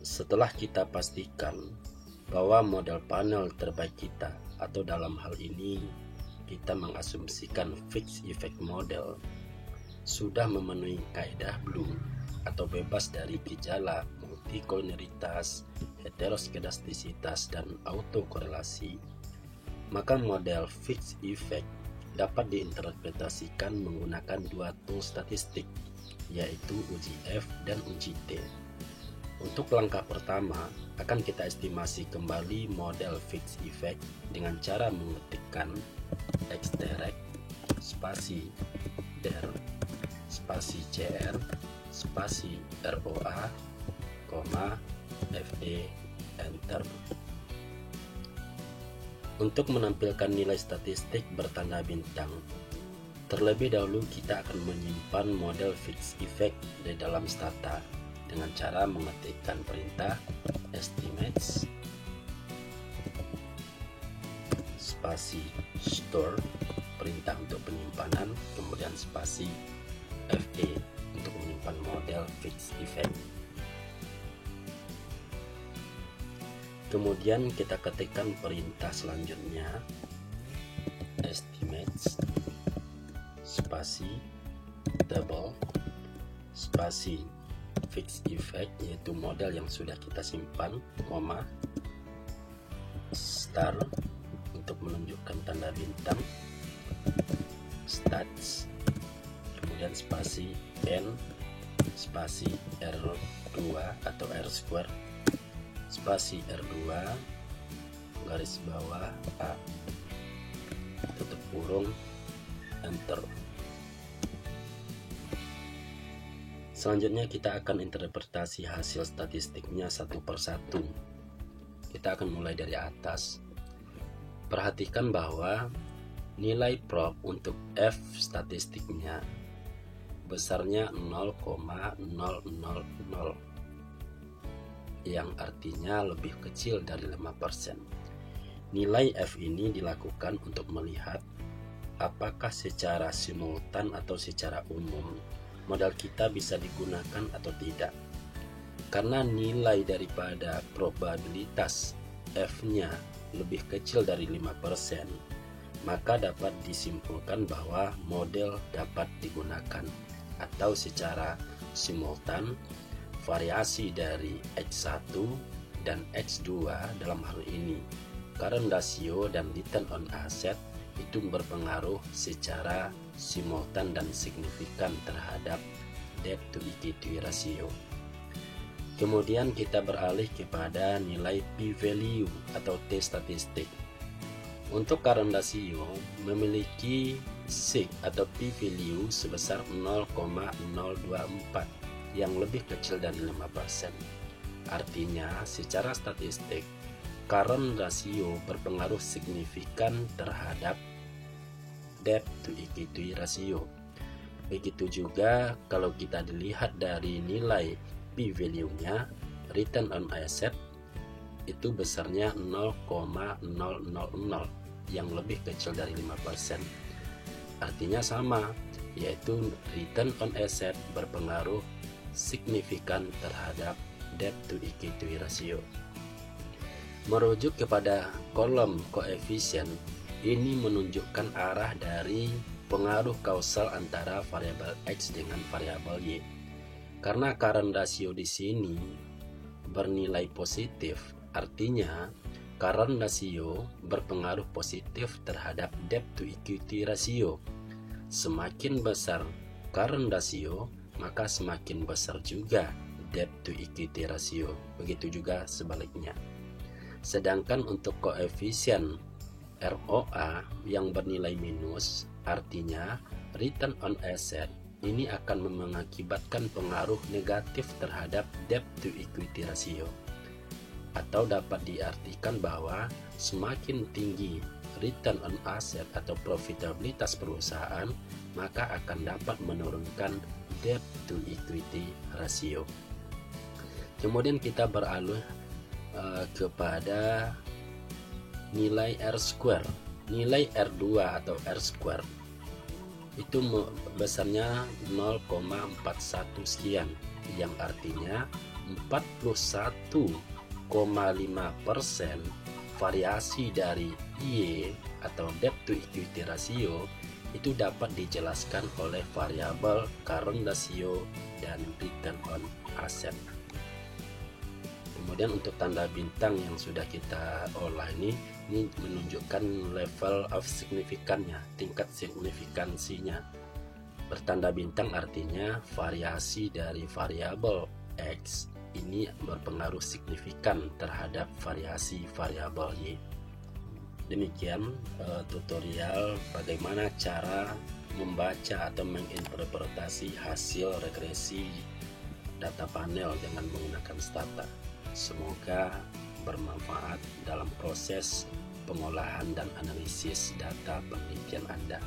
Setelah kita pastikan bahwa model panel terbaik kita, atau dalam hal ini kita mengasumsikan fixed effect model, sudah memenuhi kaidah Bloom atau bebas dari gejala multikolinialitas, heteroskedastisitas, dan autokorelasi, maka model fixed effect dapat diinterpretasikan menggunakan dua tool statistik, yaitu uji F dan uji T. Untuk langkah pertama, akan kita estimasi kembali model fixed effect dengan cara mengetikkan xterect spasi der spasi cr spasi roa, fd, enter. Untuk menampilkan nilai statistik bertanda bintang, terlebih dahulu kita akan menyimpan model fixed effect di dalam stata dengan cara mengetikkan perintah estimates spasi store, perintah untuk penyimpanan, kemudian spasi fe untuk menyimpan model fixed effect. Kemudian kita ketikkan perintah selanjutnya estimates spasi double spasi fixed effect, yaitu model yang sudah kita simpan, koma star untuk menunjukkan tanda bintang, stats, kemudian spasi n spasi r2 atau r square spasi r2 garis bawah a tutup kurung enter. Selanjutnya kita akan interpretasi hasil statistiknya satu persatu. Kita akan mulai dari atas. Perhatikan bahwa nilai prop untuk F statistiknya besarnya 0,000, yang artinya lebih kecil dari 5%. Nilai F ini dilakukan untuk melihat apakah secara simultan atau secara umum modal kita bisa digunakan atau tidak. Karena nilai daripada probabilitas F-nya lebih kecil dari 5%, maka dapat disimpulkan bahwa model dapat digunakan, atau secara simultan variasi dari X1 dan X2 dalam hal ini current ratio dan return on asset itu berpengaruh secara simultan dan signifikan terhadap debt to equity ratio. Kemudian kita beralih kepada nilai p-value atau t statistik. Untuk current ratio memiliki sig atau p-value sebesar 0,024 yang lebih kecil dari 5%. Artinya secara statistik current ratio berpengaruh signifikan terhadap debt to equity ratio. Begitu juga kalau kita dilihat dari nilai p-value-nya, return on asset itu besarnya 0,000 yang lebih kecil dari 5%. Artinya sama, yaitu return on asset berpengaruh signifikan terhadap debt to equity ratio. Merujuk kepada kolom koefisien, ini menunjukkan arah dari pengaruh kausal antara variabel X dengan variabel Y. Karena current ratio di sini bernilai positif, artinya current ratio berpengaruh positif terhadap debt to equity ratio. Semakin besar current ratio, maka semakin besar juga debt to equity ratio. Begitu juga sebaliknya. Sedangkan untuk koefisien ROA yang bernilai minus, artinya return on asset ini akan mengakibatkan pengaruh negatif terhadap debt to equity ratio. Atau dapat diartikan bahwa semakin tinggi return on asset atau profitabilitas perusahaan, maka akan dapat menurunkan debt to equity ratio. Kemudian kita beralih kepada nilai R square. Nilai R2 atau R square itu besarnya 0,41 sekian, yang artinya 41,5% variasi dari Y atau debt to equity ratio itu dapat dijelaskan oleh variabel current ratio dan return on asset. Kemudian untuk tanda bintang yang sudah kita olah ini menunjukkan level of signifikannya, tingkat signifikansinya. Bertanda bintang artinya variasi dari variabel X ini berpengaruh signifikan terhadap variasi variabel Y. Demikian tutorial bagaimana cara membaca atau menginterpretasi hasil regresi data panel dengan menggunakan stata. Semoga bermanfaat dalam proses pengolahan dan analisis data penelitian Anda.